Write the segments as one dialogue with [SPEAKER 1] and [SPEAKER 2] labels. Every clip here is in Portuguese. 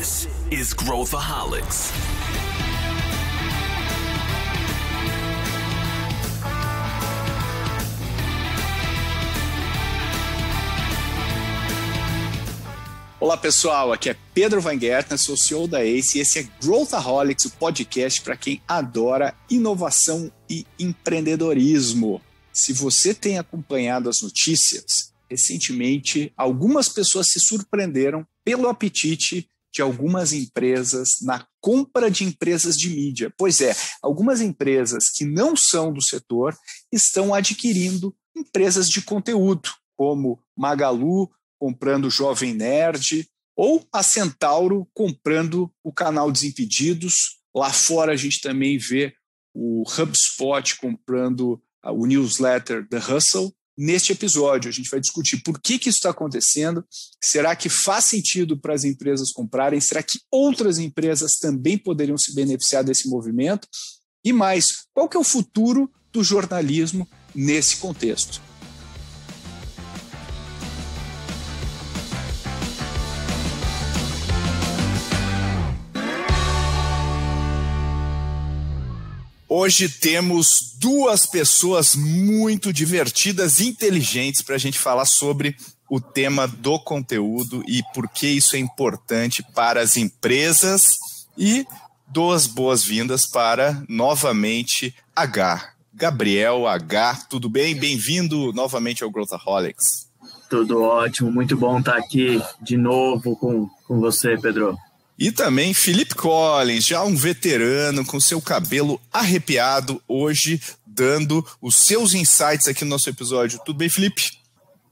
[SPEAKER 1] This is Growthaholics.
[SPEAKER 2] Olá pessoal, aqui é Pedro Weingärtner, sou CEO da ACE e esse é Growthaholics, o podcast para quem adora inovação e empreendedorismo. Se você tem acompanhado as notícias, recentemente algumas pessoas se surpreenderam pelo apetite de algumas empresas na compra de empresas de mídia. Pois é, algumas empresas que não são do setor estão adquirindo empresas de conteúdo, como Magalu, comprando o Jovem Nerd, ou a Centauro comprando o canal Desimpedidos. Lá fora a gente também vê o HubSpot comprando o newsletter The Hustle. Neste episódio a gente vai discutir por que isso está acontecendo, será que faz sentido para as empresas comprarem, será que outras empresas também poderiam se beneficiar desse movimento? E mais, qual que é o futuro do jornalismo nesse contexto? Hoje temos duas pessoas muito divertidas e inteligentes para a gente falar sobre o tema do conteúdo e por que isso é importante para as empresas. E duas boas-vindas para, novamente, Gabriel H. Tudo bem? Bem-vindo novamente ao Growthaholics.
[SPEAKER 3] Tudo ótimo, muito bom estar aqui de novo com você, Pedro.
[SPEAKER 2] E também Felipe Collins, já um veterano com seu cabelo arrepiado, hoje dando os seus insights aqui no nosso episódio. Tudo bem, Felipe?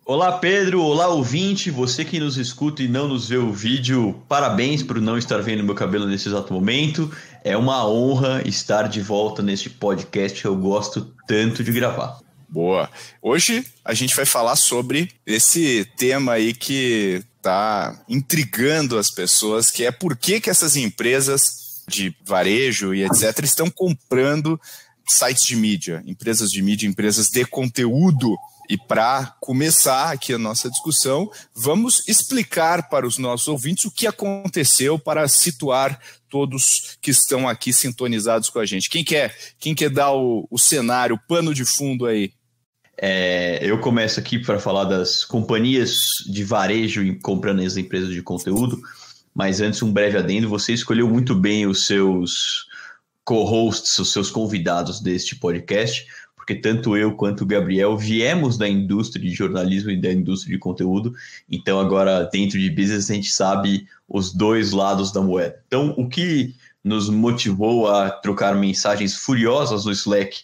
[SPEAKER 4] Olá, Pedro. Olá, ouvinte. Você que nos escuta e não nos vê o vídeo, parabéns por não estar vendo meu cabelo nesse exato momento. É uma honra estar de volta neste podcast que eu gosto tanto de gravar.
[SPEAKER 2] Boa. Hoje a gente vai falar sobre esse tema aí que está intrigando as pessoas, que é por que essas empresas de varejo e etc. estão comprando sites de mídia, empresas de conteúdo. E para começar aqui a nossa discussão, vamos explicar para os nossos ouvintes o que aconteceu para situar todos que estão aqui sintonizados com a gente. Quem quer dar o cenário, o pano de fundo aí?
[SPEAKER 4] Eu começo aqui para falar das companhias de varejo comprando as empresas de conteúdo, mas antes um breve adendo. Você escolheu muito bem os seus co-hosts, os seus convidados deste podcast, porque tanto eu quanto o Gabriel viemos da indústria de jornalismo e da indústria de conteúdo, então agora dentro de business a gente sabe os dois lados da moeda. Então o que nos motivou a trocar mensagens furiosas no Slack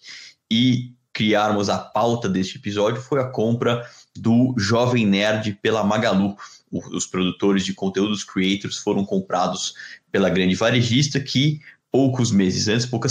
[SPEAKER 4] e criarmos a pauta deste episódio foi a compra do Jovem Nerd pela Magalu. Os produtores de conteúdos, creators, foram comprados pela grande varejista que poucas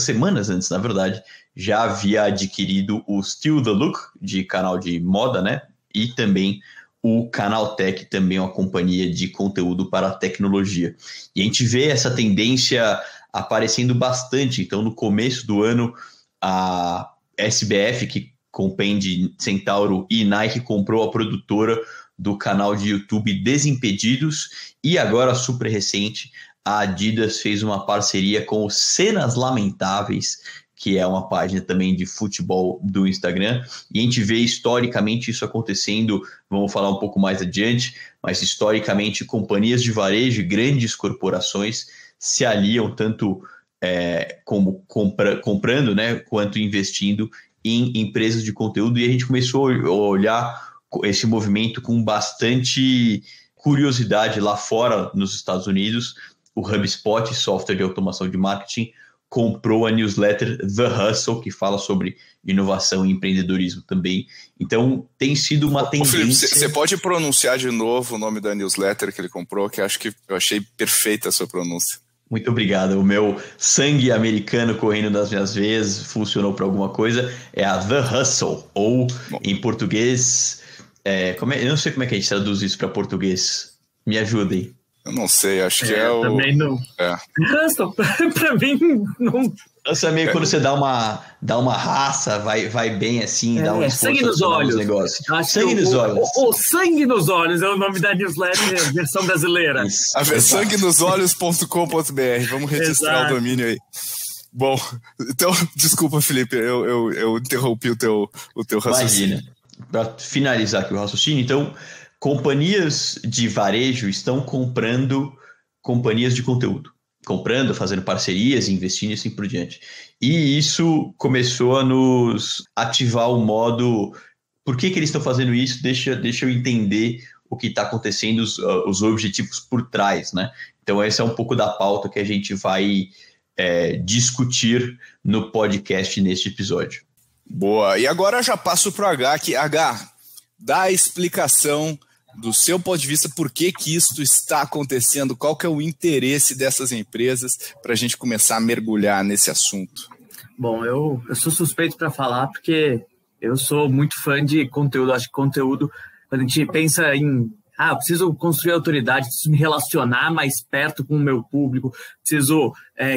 [SPEAKER 4] semanas antes, na verdade, já havia adquirido o Still the Look, de canal de moda, né? E também o Canaltech, também uma companhia de conteúdo para tecnologia. E a gente vê essa tendência aparecendo bastante. Então, no começo do ano, a SBF, que compende Centauro e Nike, comprou a produtora do canal de YouTube Desimpedidos, e agora, super recente, a Adidas fez uma parceria com o Cenas Lamentáveis, que é uma página também de futebol do Instagram, e a gente vê historicamente isso acontecendo, vamos falar um pouco mais adiante, mas historicamente companhias de varejo e grandes corporações se aliam tanto como comprando, né, quanto investindo em empresas de conteúdo, e a gente começou a olhar esse movimento com bastante curiosidade lá fora nos Estados Unidos. O HubSpot, software de automação de marketing, comprou a newsletter The Hustle, que fala sobre inovação e empreendedorismo também. Então, tem sido uma tendência...
[SPEAKER 2] Felipe, você pode pronunciar de novo o nome da newsletter que ele comprou, que eu achei perfeita a sua pronúncia.
[SPEAKER 4] Muito obrigado. O meu sangue americano correndo nas minhas veias funcionou para alguma coisa. É a The Hustle, ou em português... eu não sei como é que a gente traduz isso para português. Me ajudem.
[SPEAKER 2] Eu não sei, acho que é o...
[SPEAKER 3] Também não. Hustle, para mim, não...
[SPEAKER 4] Essa é meio quando você dá uma raça, vai bem assim, dá um
[SPEAKER 5] sangue nos olhos.
[SPEAKER 4] Sangue nos olhos.
[SPEAKER 5] O Sangue nos Olhos é o nome da newsletter, versão brasileira.
[SPEAKER 2] Sanguenosolhos.com.br. Vamos registrar o domínio aí. Bom, então, desculpa, Felipe, eu interrompi o teu raciocínio.
[SPEAKER 4] Imagina. Para finalizar aqui o raciocínio, então, companhias de varejo estão comprando companhias de conteúdo. Comprando, fazendo parcerias, investindo e assim por diante. E isso começou a nos ativar o modo... Por que eles estão fazendo isso? Deixa eu entender o que está acontecendo, os objetivos por trás, né? Então, essa é um pouco da pauta que a gente vai discutir no podcast neste episódio.
[SPEAKER 2] Boa. E agora eu já passo para o H aqui. H, dá a explicação do seu ponto de vista, por que isso está acontecendo, qual que é o interesse dessas empresas para a gente começar a mergulhar nesse assunto?
[SPEAKER 3] Bom, eu sou suspeito para falar porque eu sou muito fã de conteúdo. Acho que conteúdo, quando a gente pensa em eu preciso construir autoridade, preciso me relacionar mais perto com o meu público, preciso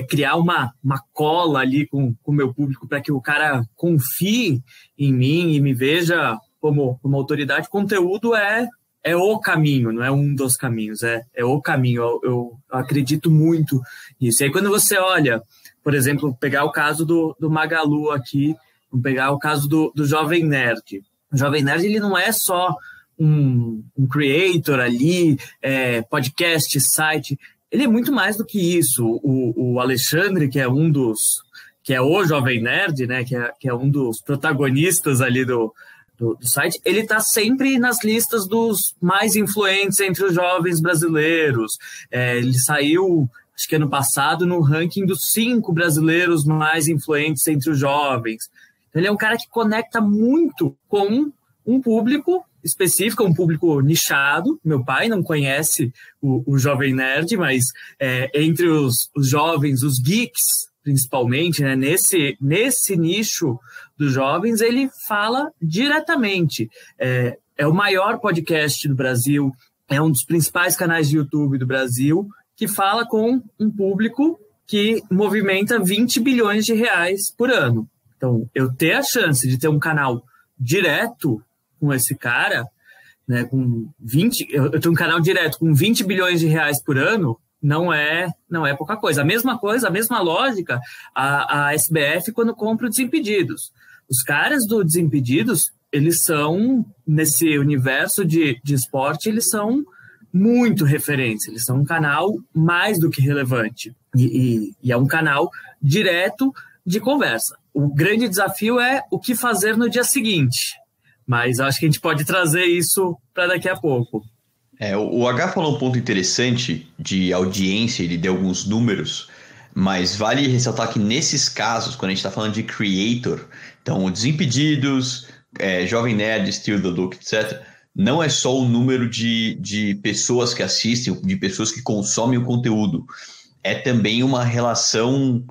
[SPEAKER 3] criar uma cola ali com o meu público para que o cara confie em mim e me veja como autoridade. Conteúdo é o caminho, não é um dos caminhos, é o caminho. Eu acredito muito nisso. E aí, quando você olha, por exemplo, pegar o caso do Magalu aqui, pegar o caso do Jovem Nerd. O Jovem Nerd, ele não é só um creator ali, podcast, site. Ele é muito mais do que isso. O Alexandre, que é o Jovem Nerd, né, que é um dos protagonistas ali do site, ele está sempre nas listas dos mais influentes entre os jovens brasileiros. Ele saiu, acho que ano passado, no ranking dos 5 brasileiros mais influentes entre os jovens. Ele é um cara que conecta muito com um público específico, um público nichado. Meu pai não conhece o Jovem Nerd, mas entre os jovens, os geeks, principalmente, né, nesse nicho dos jovens, ele fala diretamente. É o maior podcast do Brasil, é um dos principais canais de YouTube do Brasil, que fala com um público que movimenta 20 bilhões de reais por ano. Então, eu ter a chance de ter um canal direto com esse cara, né, eu tenho um canal direto com 20 bilhões de reais por ano, não é pouca coisa. A mesma lógica, a SBF quando compra o Desimpedidos. Os caras do Desimpedidos, eles são, nesse universo de esporte, eles são muito referentes, eles são um canal mais do que relevante. E é um canal direto de conversa. O grande desafio é o que fazer no dia seguinte. Mas acho que a gente pode trazer isso para daqui a pouco.
[SPEAKER 4] O H falou um ponto interessante de audiência, ele deu alguns números, mas vale ressaltar que nesses casos, quando a gente está falando de creator, então o Desimpedidos, Jovem Nerd, Steal the Look, etc., não é só o número de pessoas que assistem, de pessoas que consomem o conteúdo, é também uma relação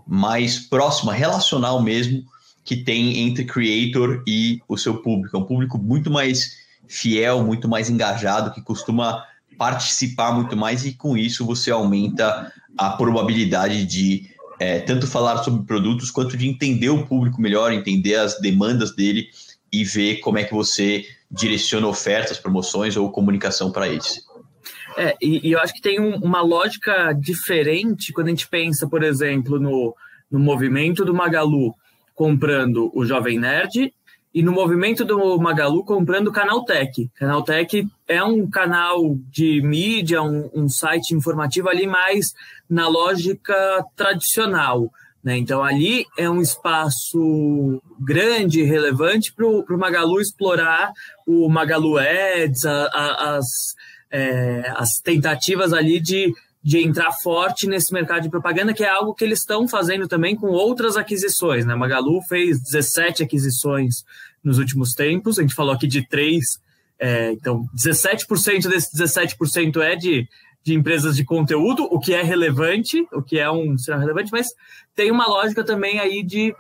[SPEAKER 4] mais próxima, relacional mesmo, que tem entre creator e o seu público. É um público muito mais fiel, muito mais engajado, que costuma participar muito mais, e com isso você aumenta a probabilidade de tanto falar sobre produtos quanto de entender o público melhor, entender as demandas dele e ver como é que você direciona ofertas, promoções ou comunicação para eles.
[SPEAKER 3] E eu acho que tem uma lógica diferente quando a gente pensa, por exemplo, no movimento do Magalu comprando o Jovem Nerd e no movimento do Magalu comprando o Canaltech. Canaltech é um canal de mídia, um site informativo ali mais na lógica tradicional, né? Então ali é um espaço grande e relevante para o Magalu explorar o Magalu Ads, as tentativas ali de entrar forte nesse mercado de propaganda, que é algo que eles estão fazendo também com outras aquisições, né? Magalu fez 17 aquisições nos últimos tempos, a gente falou aqui de 3, então 17% desses 17% é de empresas de conteúdo, o que é relevante, o que é um sinal relevante, mas tem uma lógica também aí de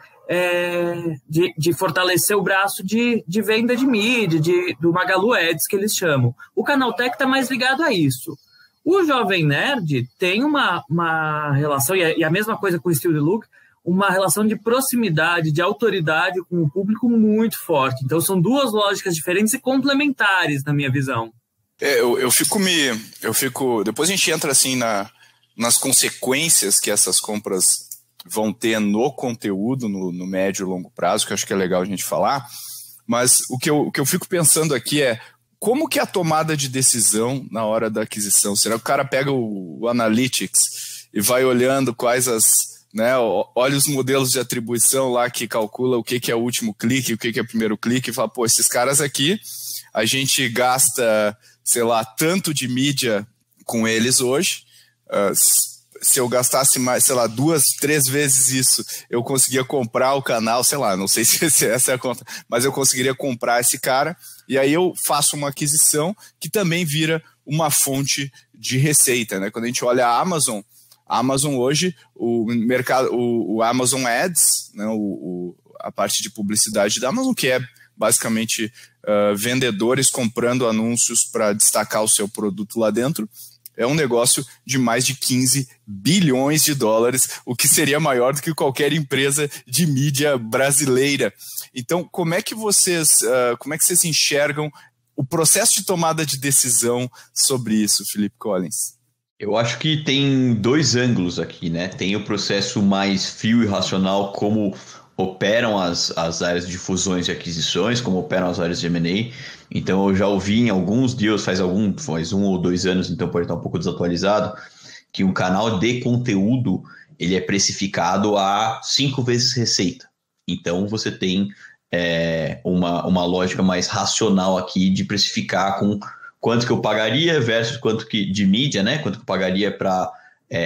[SPEAKER 3] fortalecer o braço de venda de mídia, do Magalu Ads, que eles chamam. O Canaltech está mais ligado a isso. O Jovem Nerd tem uma relação, e a mesma coisa com o Steal the Look. uma relação de proximidade, de autoridade com o público muito forte. Então, são duas lógicas diferentes e complementares, na minha visão.
[SPEAKER 2] Eu fico... Depois a gente entra assim nas consequências que essas compras vão ter no conteúdo, no médio e longo prazo, que eu acho que é legal a gente falar. Mas o que eu fico pensando aqui é como que é a tomada de decisão na hora da aquisição? Será que o cara pega o Analytics e vai olhando quais olha os modelos de atribuição lá que calcula o que é o último clique, o que é o primeiro clique, e fala, pô, esses caras aqui, a gente gasta, sei lá, tanto de mídia com eles hoje, se eu gastasse mais, sei lá, 2, 3 vezes isso, eu conseguia comprar o canal, sei lá, não sei se essa é a conta, mas eu conseguiria comprar esse cara, e aí eu faço uma aquisição que também vira uma fonte de receita, né? Quando a gente olha a Amazon hoje, o mercado, o Amazon Ads, né, a parte de publicidade da Amazon, que é basicamente vendedores comprando anúncios para destacar o seu produto lá dentro, é um negócio de mais de 15 bilhões de dólares, o que seria maior do que qualquer empresa de mídia brasileira. Então, como é que vocês enxergam o processo de tomada de decisão sobre isso, Felipe Collins?
[SPEAKER 4] Eu acho que tem 2 ângulos aqui, né? Tem o processo mais frio e racional, como operam as áreas de fusões e aquisições, como operam as áreas de M&A. Então, eu já ouvi em alguns deals, faz 1 ou 2 anos, então pode estar um pouco desatualizado, que um canal de conteúdo ele é precificado a 5 vezes receita. Então, você tem uma lógica mais racional aqui de precificar com quanto que eu pagaria versus quanto que de mídia, né? Quanto que eu pagaria para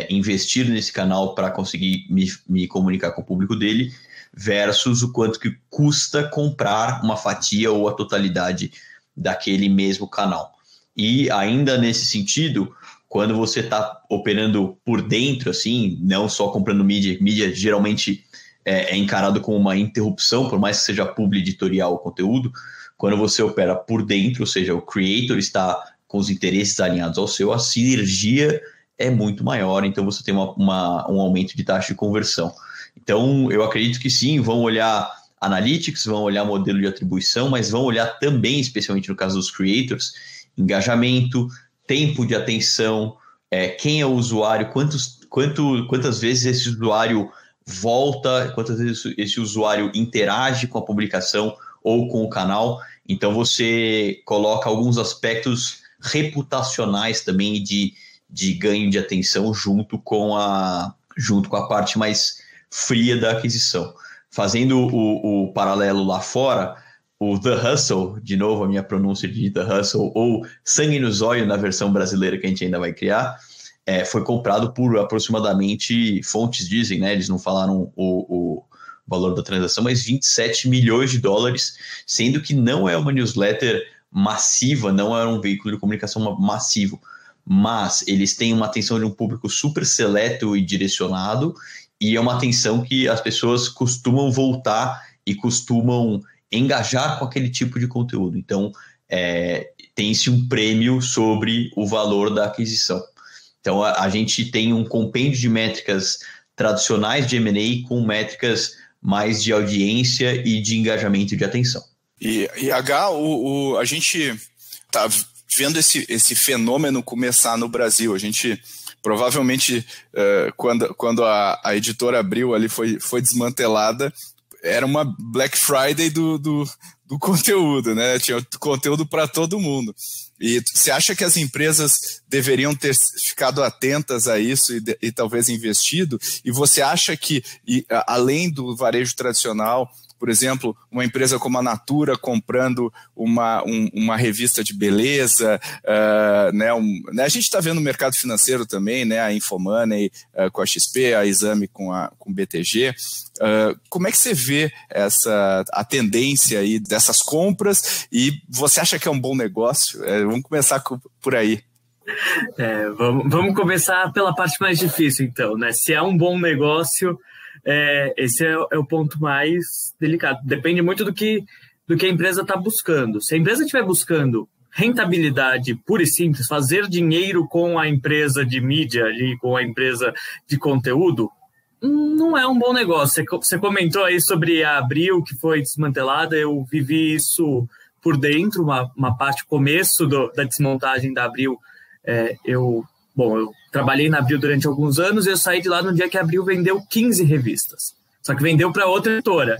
[SPEAKER 4] investir nesse canal para conseguir me comunicar com o público dele, versus o quanto que custa comprar uma fatia ou a totalidade daquele mesmo canal. E ainda nesse sentido, quando você está operando por dentro, assim, não só comprando mídia geralmente é encarado como uma interrupção, por mais que seja publi editorial o conteúdo. Quando você opera por dentro, ou seja, o creator está com os interesses alinhados ao seu, a sinergia é muito maior, então você tem um aumento de taxa de conversão. Então, eu acredito que sim, vão olhar analytics, vão olhar modelo de atribuição, mas vão olhar também, especialmente no caso dos creators, engajamento, tempo de atenção, quem é o usuário, quantas vezes esse usuário volta, quantas vezes esse usuário interage com a publicação ou com o canal. Então, você coloca alguns aspectos reputacionais também de ganho de atenção junto com a parte mais fria da aquisição. Fazendo o paralelo lá fora, o The Hustle, de novo a minha pronúncia de The Hustle, ou Sangue no Zóio na versão brasileira que a gente ainda vai criar, foi comprado por aproximadamente, fontes dizem, né, eles não falaram o valor da transação, mas 27 milhões de dólares, sendo que não é uma newsletter massiva, não é um veículo de comunicação massivo, mas eles têm uma atenção de um público super seleto e direcionado, e é uma atenção que as pessoas costumam voltar e costumam engajar com aquele tipo de conteúdo. Então, tem-se um prêmio sobre o valor da aquisição. Então, a gente tem um compêndio de métricas tradicionais de M&A com métricas mais de audiência e de engajamento e de atenção.
[SPEAKER 2] E a gente está vendo esse fenômeno começar no Brasil. A gente provavelmente, quando a editora Abril ali foi desmantelada, era uma Black Friday do conteúdo, né? Tinha conteúdo para todo mundo. E você acha que as empresas deveriam ter ficado atentas a isso e talvez investido? E você acha que, além do varejo tradicional, por exemplo, uma empresa como a Natura comprando uma revista de beleza, né, a gente está vendo o mercado financeiro também, né, a Infomoney com a XP, a Exame com o BTG. Como é que você vê a tendência aí dessas compras e você acha que é um bom negócio? Vamos começar por aí.
[SPEAKER 3] Vamos começar pela parte mais difícil, então, né? Se é um bom negócio, esse é o ponto mais delicado. Depende muito do que a empresa está buscando. Se a empresa estiver buscando rentabilidade pura e simples, fazer dinheiro com a empresa de mídia, ali, com a empresa de conteúdo, não é um bom negócio. Você comentou aí sobre a Abril, que foi desmantelada, eu vivi isso por dentro, uma parte, começo da desmontagem da Abril. Eu trabalhei na Abril durante alguns anos e eu saí de lá no dia que a Abril vendeu 15 revistas. Só que vendeu para outra editora,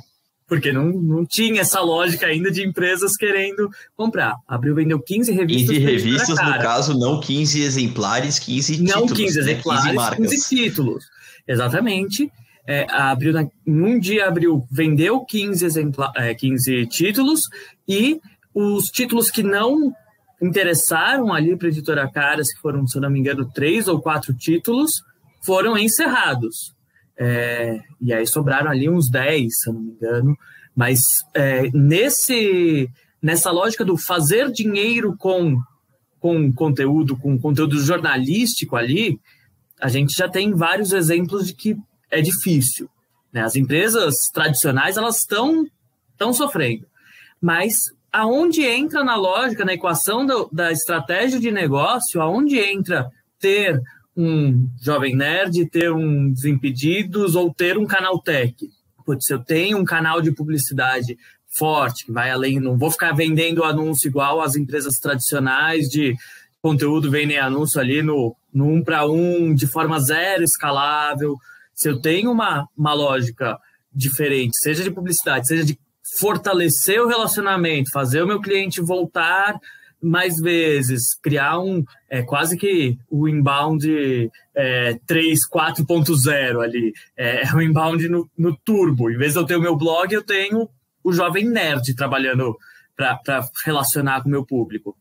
[SPEAKER 3] porque não tinha essa lógica ainda de empresas querendo comprar. A Abril vendeu 15 revistas.
[SPEAKER 4] 15 revistas, no caso, não 15 exemplares, 15 títulos.
[SPEAKER 3] Não 15 exemplares,
[SPEAKER 4] 15 marcas.
[SPEAKER 3] 15 títulos. Exatamente. A Abril, num dia, a Abril vendeu 15 títulos, e os títulos que não interessaram ali para a editora Caras, que foram, se eu não me engano, 3 ou 4 títulos, foram encerrados. E aí sobraram ali uns 10, se eu não me engano. Mas nessa lógica do fazer dinheiro com conteúdo jornalístico ali, a gente já tem vários exemplos de que é difícil, né? As empresas tradicionais, elas estão sofrendo. Mas aonde entra na lógica, na equação da estratégia de negócio, aonde entra ter um Jovem Nerd, ter um Desimpedidos ou ter um Canaltech? Putz, eu tenho um canal de publicidade forte, que vai além, não vou ficar vendendo anúncio igual as empresas tradicionais de conteúdo, vendem anúncio ali no 1 para 1, de forma zero escalável. Se eu tenho uma lógica diferente, seja de publicidade, seja de fortalecer o relacionamento, fazer o meu cliente voltar mais vezes, criar quase que o inbound 3, 4.0 ali, o inbound no turbo. Em vez de eu ter o meu blog, eu tenho o Jovem Nerd trabalhando para relacionar com o meu público.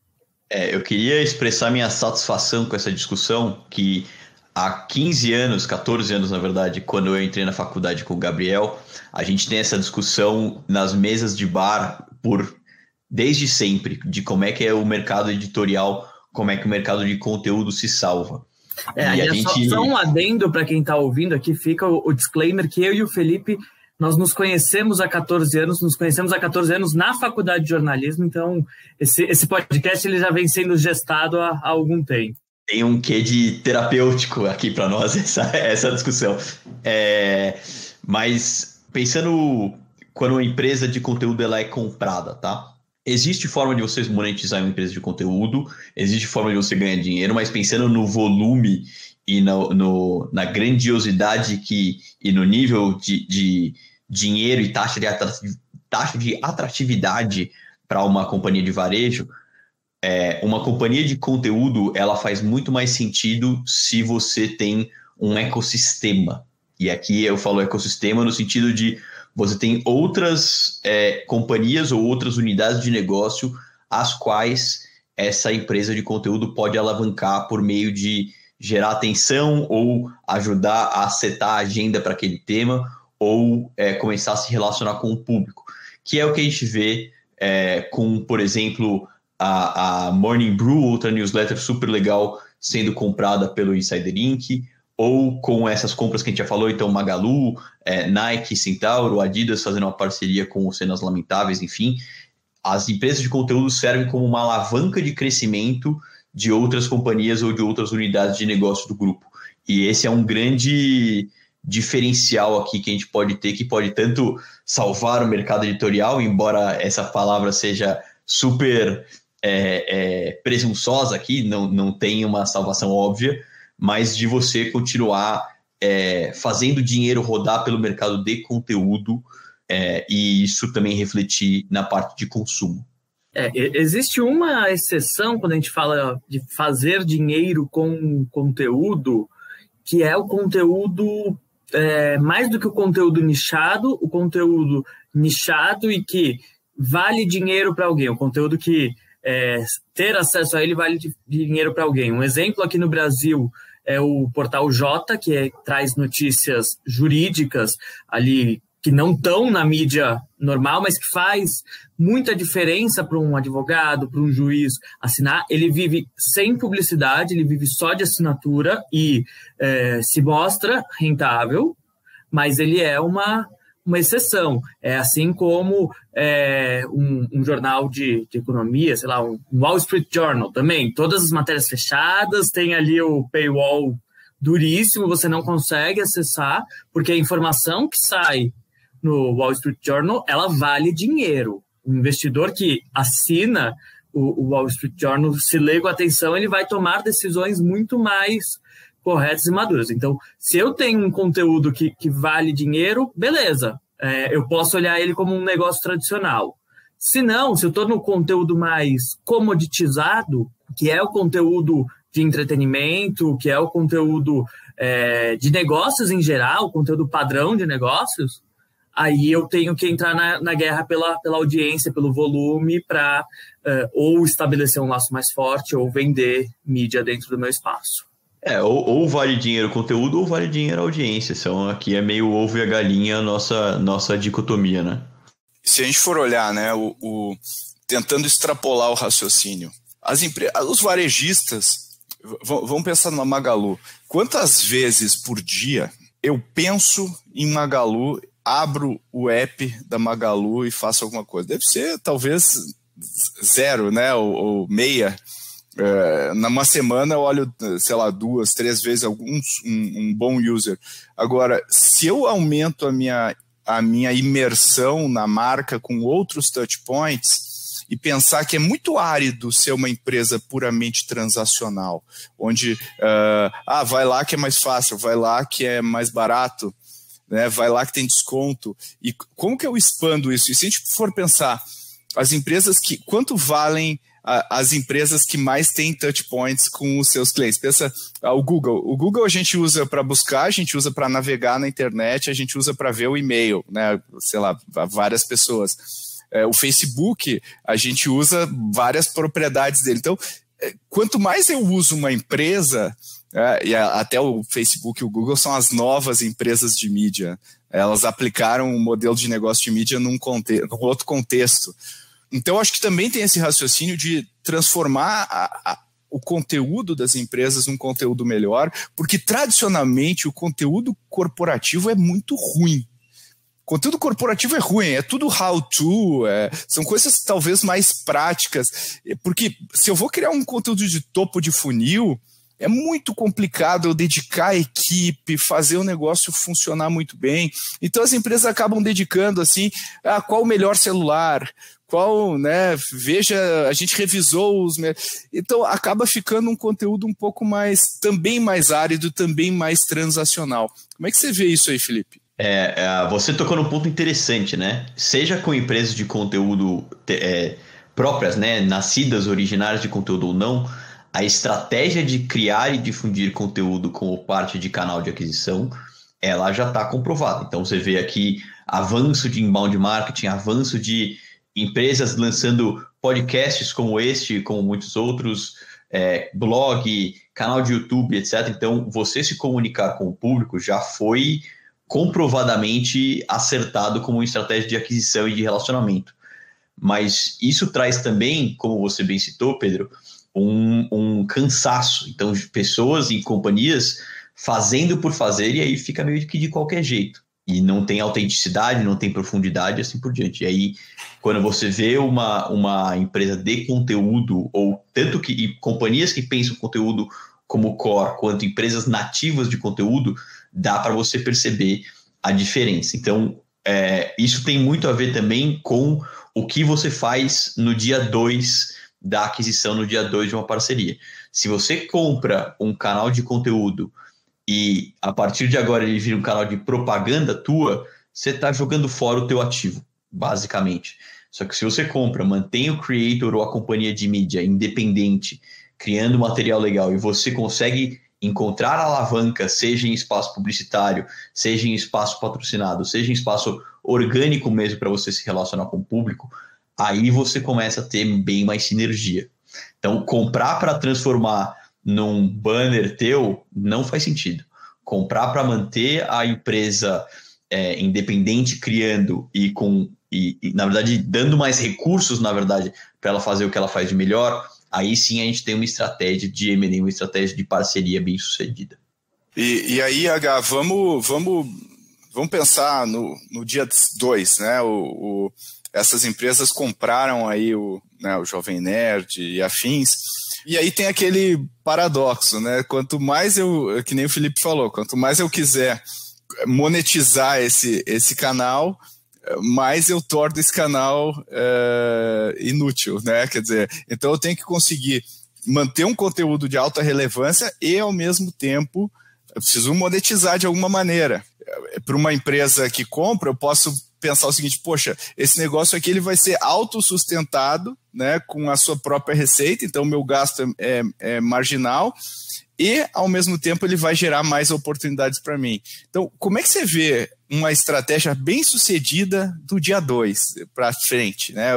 [SPEAKER 4] Eu queria expressar minha satisfação com essa discussão, que há 15 anos, 14 anos na verdade, quando eu entrei na faculdade com o Gabriel, a gente tem essa discussão nas mesas de bar desde sempre, de como é que é o mercado editorial, como é que o mercado de conteúdo se salva.
[SPEAKER 3] Só um adendo para quem está ouvindo aqui, fica o disclaimer que eu e o Felipe, nós nos conhecemos há 14 anos na faculdade de jornalismo, então esse podcast ele já vem sendo gestado há algum tempo.
[SPEAKER 4] Tem um quê de terapêutico aqui para nós, essa discussão. Mas pensando quando uma empresa de conteúdo ela é comprada, tá? Existe forma de vocês monetizar uma empresa de conteúdo, existe forma de você ganhar dinheiro, mas pensando no volume e na grandiosidade e no nível de dinheiro e taxa de atratividade para uma companhia de varejo, uma companhia de conteúdo ela faz muito mais sentido se você tem um ecossistema. E aqui eu falo ecossistema no sentido de você tem outras companhias ou outras unidades de negócio as quais essa empresa de conteúdo pode alavancar por meio de gerar atenção ou ajudar a setar a agenda para aquele tema ou começar a se relacionar com o público, que é o que a gente vê com, por exemplo, a Morning Brew, outra newsletter super legal sendo comprada pelo Insider Inc., ou com essas compras que a gente já falou, então Magalu, Nike, Centauro, Adidas fazendo uma parceria com o Cenas Lamentáveis, enfim. As empresas de conteúdo servem como uma alavanca de crescimento de outras companhias ou de outras unidades de negócio do grupo. E esse é um grande diferencial aqui que a gente pode ter, que pode tanto salvar o mercado editorial, embora essa palavra seja super presunçosa aqui, não tem uma salvação óbvia, mas de você continuar fazendo dinheiro rodar pelo mercado de conteúdo e isso também refletir na parte de consumo.
[SPEAKER 3] Existe uma exceção quando a gente fala de fazer dinheiro com conteúdo, que é o conteúdo, mais do que o conteúdo nichado e que vale dinheiro para alguém, o conteúdo que ter acesso a ele vale dinheiro para alguém. Um exemplo aqui no Brasil é o Portal J, que traz notícias jurídicas ali que não estão na mídia normal, mas que faz muita diferença para um advogado, para um juiz assinar. Ele vive sem publicidade, ele vive só de assinatura e se mostra rentável, mas ele é uma exceção. É assim como um jornal de economia, sei lá, um Wall Street Journal também. Todas as matérias fechadas, tem ali o paywall duríssimo, você não consegue acessar, porque a informação que sai no Wall Street Journal, ela vale dinheiro. O investidor que assina o Wall Street Journal, se lê com atenção, ele vai tomar decisões muito mais corretas e maduras. Então, se eu tenho um conteúdo que vale dinheiro, beleza, eu posso olhar ele como um negócio tradicional. Se não, se eu estou no conteúdo mais comoditizado, que é o conteúdo de entretenimento, que é o conteúdo de negócios em geral, o conteúdo padrão de negócios, aí eu tenho que entrar na guerra pela audiência, pelo volume, para ou estabelecer um laço mais forte ou vender mídia dentro do meu espaço.
[SPEAKER 4] Ou vale dinheiro o conteúdo ou vale dinheiro a audiência. Aqui é meio ovo e a galinha a nossa dicotomia, né?
[SPEAKER 2] Se a gente for olhar, né, tentando extrapolar o raciocínio, os varejistas, vamos pensar numa Magalu. Quantas vezes por dia eu penso em Magalu, abro o app da Magalu e faço alguma coisa? Deve ser talvez 0, né, ou meia. Numa semana eu olho, sei lá, 2, 3 vezes um bom user. Agora, se eu aumento a minha imersão na marca com outros touchpoints e pensar que é muito árido ser uma empresa puramente transacional, onde vai lá que é mais fácil, vai lá que é mais barato, né, vai lá que tem desconto. E como que eu expando isso? E se a gente for pensar, as empresas quanto valem as empresas que mais têm touchpoints com os seus clientes? Pensa, o Google. O Google a gente usa para buscar, a gente usa para navegar na internet, a gente usa para ver o e-mail, né? Sei lá, várias pessoas. O Facebook, a gente usa várias propriedades dele. Então, quanto mais eu uso uma empresa, e até o Facebook e o Google são as novas empresas de mídia. Elas aplicaram um modelo de negócio de mídia num outro contexto. Então, acho que também tem esse raciocínio de transformar o conteúdo das empresas num conteúdo melhor, porque tradicionalmente o conteúdo corporativo é muito ruim. Conteúdo corporativo é ruim, é tudo how-to, são coisas talvez mais práticas, porque se eu vou criar um conteúdo de topo de funil, é muito complicado eu dedicar a equipe, fazer o negócio funcionar muito bem. Então as empresas acabam dedicando assim, qual o melhor celular, qual, né, veja, a gente revisou os... Então acaba ficando um conteúdo um pouco mais, também mais árido, também mais transacional. Como é que você vê isso aí, Felipe?
[SPEAKER 4] Você tocou num ponto interessante, né? Seja com empresas de conteúdo próprias, né, nascidas, originárias de conteúdo ou não, a estratégia de criar e difundir conteúdo como parte de canal de aquisição, ela já está comprovada. Então você vê aqui avanço de inbound marketing, avanço de empresas lançando podcasts como este, como muitos outros, blog, canal de YouTube, etc. Então você se comunicar com o público já foi comprovadamente acertado como estratégia de aquisição e de relacionamento. Mas isso traz também, como você bem citou, Pedro, um cansaço. Então, pessoas e companhias fazendo por fazer, e aí fica meio que de qualquer jeito. E não tem autenticidade, não tem profundidade, assim por diante. E aí, quando você vê uma empresa de conteúdo, ou tanto que companhias que pensam conteúdo como core, quanto empresas nativas de conteúdo, dá para você perceber a diferença. Então, isso tem muito a ver também com o que você faz no dia 2 da aquisição, no dia 2 de uma parceria. Se você compra um canal de conteúdo e a partir de agora ele vira um canal de propaganda tua, você está jogando fora o teu ativo, basicamente. Só que se você compra, mantém o creator ou a companhia de mídia independente, criando material legal, e você consegue encontrar alavanca, seja em espaço publicitário, seja em espaço patrocinado, seja em espaço orgânico mesmo para você se relacionar com o público, aí você começa a ter bem mais sinergia. Então, comprar para transformar num banner teu não faz sentido. Comprar para manter a empresa independente criando e na verdade, dando mais recursos, na verdade, para ela fazer o que ela faz de melhor, aí sim a gente tem uma estratégia de M&A, uma estratégia de parceria bem sucedida.
[SPEAKER 2] E aí, H, vamos pensar no dia 2, né? Essas empresas compraram aí o Jovem Nerd e afins. E aí tem aquele paradoxo, né? Quanto mais que nem o Felipe falou, quanto mais eu quiser monetizar esse canal, mais eu torno esse canal inútil, né? Quer dizer, então eu tenho que conseguir manter um conteúdo de alta relevância e, ao mesmo tempo, eu preciso monetizar de alguma maneira. Para uma empresa que compra, eu posso pensar o seguinte: poxa, esse negócio aqui ele vai ser autossustentado, né, com a sua própria receita, então o meu gasto é marginal e, ao mesmo tempo, ele vai gerar mais oportunidades para mim. Então, como é que você vê uma estratégia bem sucedida do dia 2 para frente, né?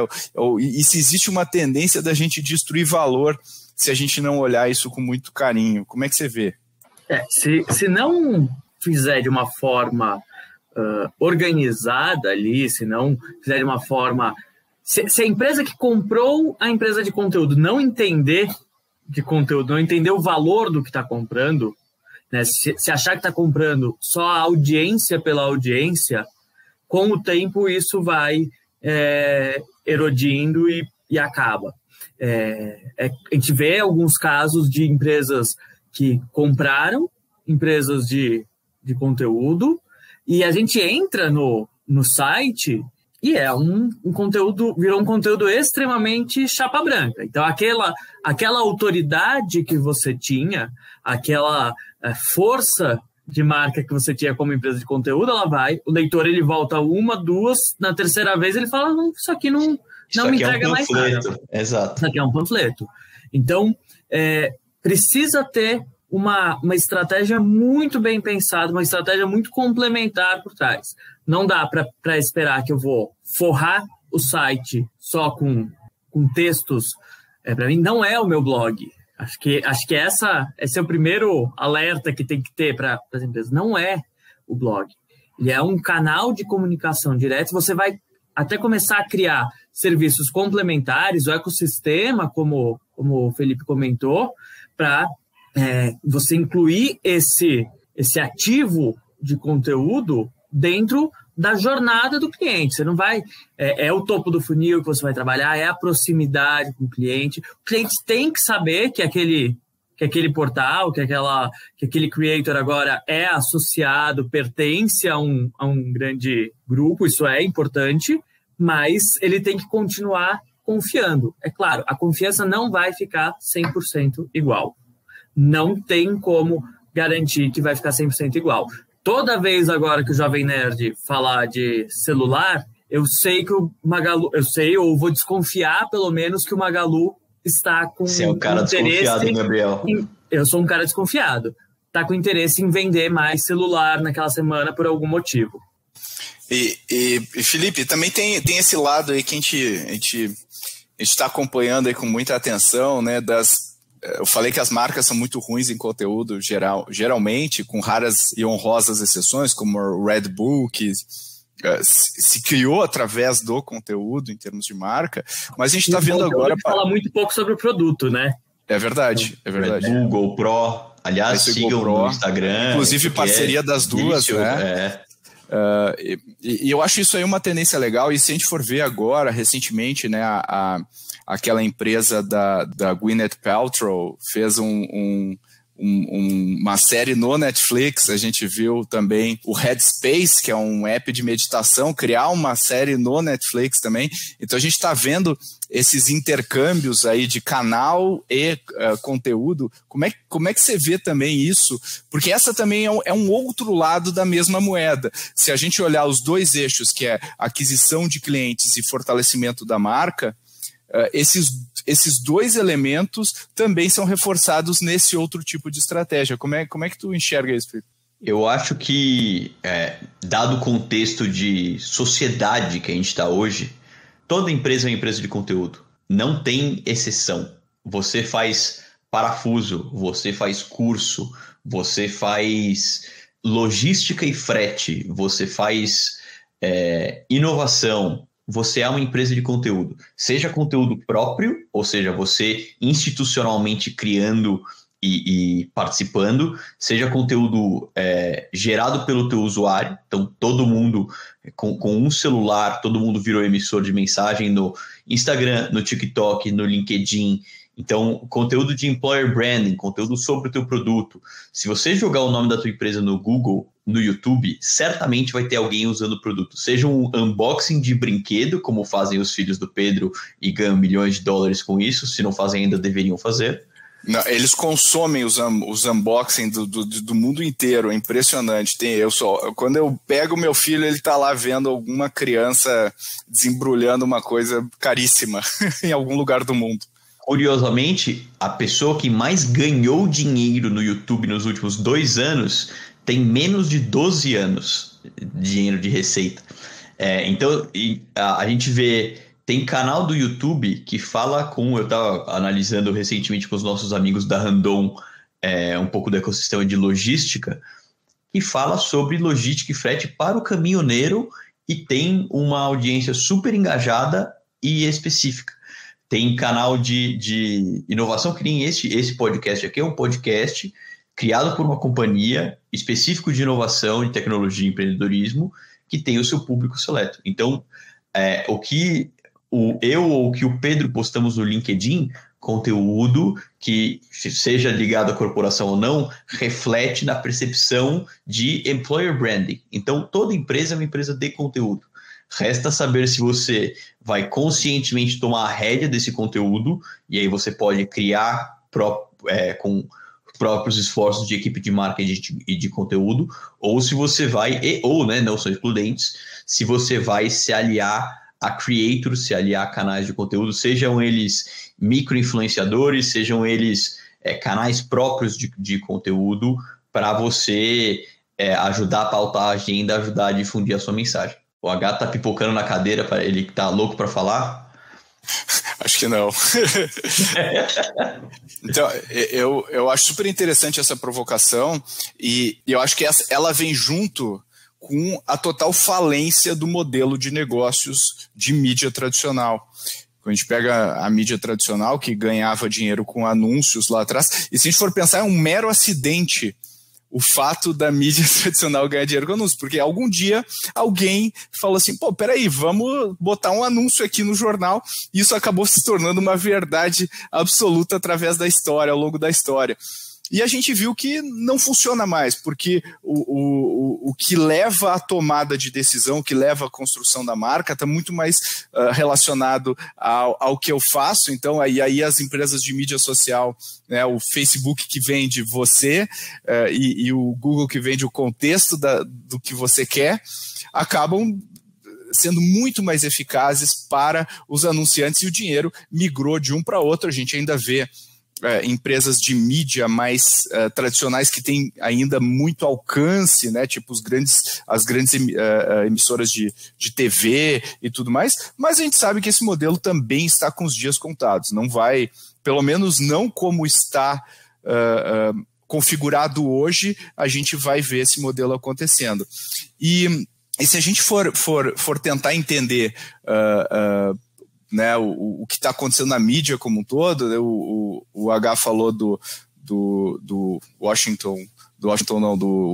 [SPEAKER 2] E se existe uma tendência da gente destruir valor se a gente não olhar isso com muito carinho? Como é que você vê?
[SPEAKER 3] Se não fizer de uma forma organizada ali, se não fizer de uma forma... Se a empresa que comprou a empresa de conteúdo não entender de conteúdo, não entender o valor do que está comprando, né? Se achar que está comprando só a audiência pela audiência, com o tempo isso vai erodindo e acaba. A gente vê alguns casos de empresas que compraram empresas de conteúdo e a gente entra no site e um conteúdo, virou um conteúdo extremamente chapa branca. Então, aquela autoridade que você tinha, aquela força de marca que você tinha como empresa de conteúdo, o leitor ele volta uma, duas, na terceira vez ele fala, não, isso aqui não me entrega mais nada.
[SPEAKER 4] Exato.
[SPEAKER 3] Isso aqui é um panfleto. Então, precisa ter uma estratégia muito bem pensada, uma estratégia muito complementar por trás. Não dá para esperar que eu vou forrar o site só com textos. Para mim, não é o meu blog. Acho que esse é o primeiro alerta que tem que ter para as empresas. Não é o blog. Ele é um canal de comunicação direto. Você vai até começar a criar serviços complementares, o ecossistema, como o Felipe comentou, para você incluir esse ativo de conteúdo dentro da jornada do cliente. Você não vai... É o topo do funil que você vai trabalhar, é a proximidade com o cliente. O cliente tem que saber que aquele portal, que aquele creator agora é associado, pertence a um grande grupo, isso é importante, mas ele tem que continuar confiando. É claro, a confiança não vai ficar 100% igual. Não tem como garantir que vai ficar 100% igual. Toda vez agora que o Jovem Nerd falar de celular, eu sei que o Magalu... ou vou desconfiar, pelo menos, que o Magalu está com
[SPEAKER 4] Você é um cara desconfiado, hein, Gabriel?
[SPEAKER 3] Eu sou um cara desconfiado. Está com interesse em vender mais celular naquela semana por algum motivo.
[SPEAKER 2] E Felipe, também tem esse lado aí que a gente está acompanhando aí com muita atenção, né, eu falei que as marcas são muito ruins em conteúdo geralmente, com raras e honrosas exceções, como o Red Bull, que se criou através do conteúdo em termos de marca, mas a gente está vendo agora...
[SPEAKER 3] fala muito pouco sobre o produto, né?
[SPEAKER 2] É verdade.
[SPEAKER 4] Red Bull, GoPro, aliás, sigam no Instagram.
[SPEAKER 2] Inclusive parceria das duas, né? E eu acho isso aí uma tendência legal, e se a gente for ver agora, recentemente, né, aquela empresa da Gwyneth Paltrow fez uma série no Netflix. A gente viu também o Headspace, que é um app de meditação, criar uma série no Netflix também. Então a gente está vendo esses intercâmbios aí de canal e conteúdo. Como é que você vê também isso? Porque essa também é um outro lado da mesma moeda. Se a gente olhar os dois eixos, que é aquisição de clientes e fortalecimento da marca, esses dois elementos também são reforçados nesse outro tipo de estratégia. Como é que tu enxerga isso, Felipe?
[SPEAKER 4] Eu acho que, dado o contexto de sociedade que a gente está hoje, toda empresa é uma empresa de conteúdo. Não tem exceção. Você faz parafuso, você faz curso, você faz logística e frete, você faz inovação. Você é uma empresa de conteúdo. Seja conteúdo próprio, ou seja, você institucionalmente criando e participando, seja conteúdo gerado pelo teu usuário. Então, todo mundo com um celular, todo mundo virou emissor de mensagem no Instagram, no TikTok, no LinkedIn, Então, conteúdo de employer branding, conteúdo sobre o teu produto. Se você jogar o nome da tua empresa no Google, no YouTube, certamente vai ter alguém usando o produto. Seja um unboxing de brinquedo, como fazem os filhos do Pedro e ganham milhões de dólares com isso. Se não fazem ainda, deveriam fazer.
[SPEAKER 2] Não, eles consomem os unboxing do mundo inteiro, é impressionante. Quando eu pego meu filho, ele tá lá vendo alguma criança desembrulhando uma coisa caríssima em algum lugar do mundo.
[SPEAKER 4] Curiosamente, a pessoa que mais ganhou dinheiro no YouTube nos últimos 2 anos tem menos de 12 anos de dinheiro de receita. Então, a gente vê... Tem canal do YouTube que fala eu estava analisando recentemente com os nossos amigos da Randon um pouco do ecossistema de logística, que fala sobre logística e frete para o caminhoneiro e tem uma audiência super engajada e específica. Tem canal de inovação que nem esse podcast aqui, é um podcast criado por uma companhia específico de inovação, de tecnologia e empreendedorismo, que tem o seu público seleto. Então, o que o Pedro postamos no LinkedIn, conteúdo que, seja ligado à corporação ou não, reflete na percepção de employer branding. Então, toda empresa é uma empresa de conteúdo. Resta saber se você vai conscientemente tomar a rédea desse conteúdo, e aí você pode criar com próprios esforços de equipe de marketing e de conteúdo, ou se você vai, não são excludentes, se você vai se aliar a creators, se aliar a canais de conteúdo, sejam eles micro-influenciadores, sejam eles canais próprios de conteúdo, para você ajudar a pautar a agenda, ajudar a difundir a sua mensagem. O H tá pipocando na cadeira, ele tá louco para falar?
[SPEAKER 2] Acho que não. Então, eu acho super interessante essa provocação, e eu acho que ela vem junto com a total falência do modelo de negócios de mídia tradicional. Quando a gente pega a mídia tradicional, que ganhava dinheiro com anúncios lá atrás, e se a gente for pensar, é um mero acidente o fato da mídia tradicional ganhar dinheiro com anúncios, porque algum dia alguém falou assim, peraí, vamos botar um anúncio aqui no jornal, e isso acabou se tornando uma verdade absoluta através da história, ao longo da história. E a gente viu que não funciona mais, porque o que leva à tomada de decisão, o que leva à construção da marca, está muito mais relacionado ao que eu faço. Então, aí as empresas de mídia social, né, o Facebook que vende você e o Google que vende o contexto do que você quer, acabam sendo muito mais eficazes para os anunciantes, e o dinheiro migrou de um para outro. A gente ainda vê empresas de mídia mais tradicionais que têm ainda muito alcance, né, tipo as grandes emissoras de TV e tudo mais, mas a gente sabe que esse modelo também está com os dias contados, não vai, pelo menos não como está configurado hoje, a gente vai ver esse modelo acontecendo. E se a gente for tentar entender né, o que está acontecendo na mídia como um todo, né, o H falou do Washington, do